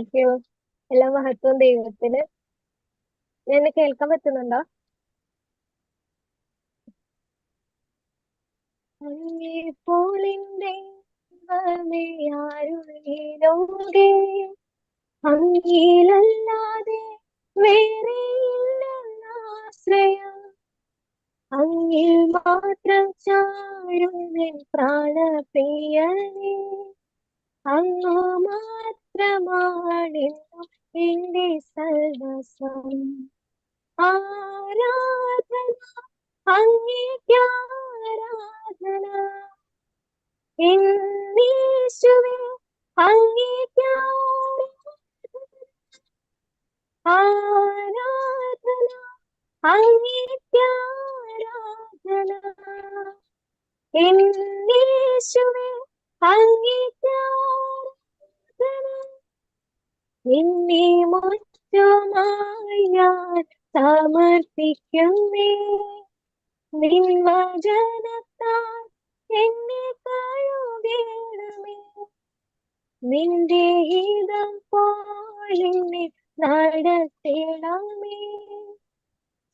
Thank you. എല്ലാ മഹത്വം ദൈവത്തിന്. എന്നെ കേൾക്കാൻ പറ്റുന്നുണ്ടോ? അങ്ങേപ്പോളിന്റെ ദൈവമേ, ആരുമീ ലോകേ അങ്ങയിലല്ലാതെ വേറെയില്ലെന്നാശ്രയം. അങ്ങിൽ മാത്രം ചാരുമെൻ പ്രാണപ്രിയനേ, അങ്ങു മാത്രമാണെന്നും എന്റെ സർവസ്വം. ആരാധന അങ്ങേയ്ക്കാരാധന, എന്നീശുവേ അങ്ങേയ്ക്കാരാധന. ആരാധന അങ്ങേയ്ക്കാരാധന, എന്നീശുവേ അങ്ങേയ്ക്കാരാധന. നിന്നെ മറ്റുമായി ഞാൻ സമർപ്പിക്കുന്നേ, നിൻ വചനത്താൽ എന്നെ കഴുകണമേ. നിന്റെ ഹിതം പോലെന്നെ നടത്തണമേ,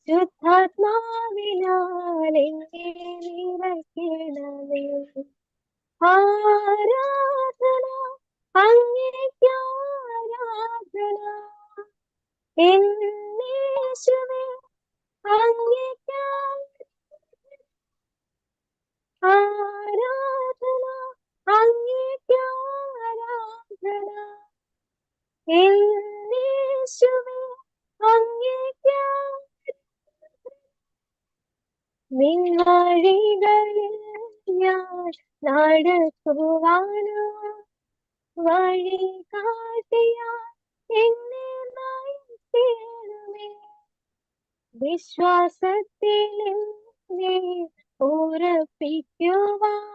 ശുദ്ധാത്മാവിനാൽ എന്നെ നിറയ്ക്കണമേ. ആരാധന അങ്ങേയ്ക്കാരാധന, എന്നീശുവേ അങ്ങേയ്ക്കാരാധന. ആരാധന അങ്ങേയ്ക്കാരാധന, എന്നീശുവേ അങ്ങേയ്ക്കാരാധന. നിൻ വഴികളിൽ ഞാൻ നടക്കുവാനോ, വഴി കാട്ടിയാൽ എന്നെ നയിക്കണമേ. വിശ്വാസത്തിൽ എന്നെ ഉറപ്പിക്കുവാൻ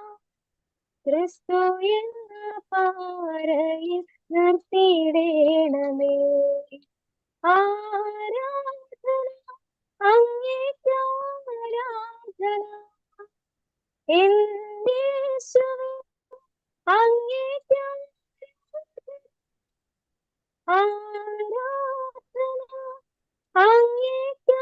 ക്രിസ്തു എന്ന പാറയിൽ നിർത്തിയിടണമേ. ആരാധന അങ്ങേയ്ക്കാരാധന, എന്നീശുവേ അങ്ങേയ്ക്കാരാധന. ആരാധന അങ്ങേയ്ക്കാരാധന,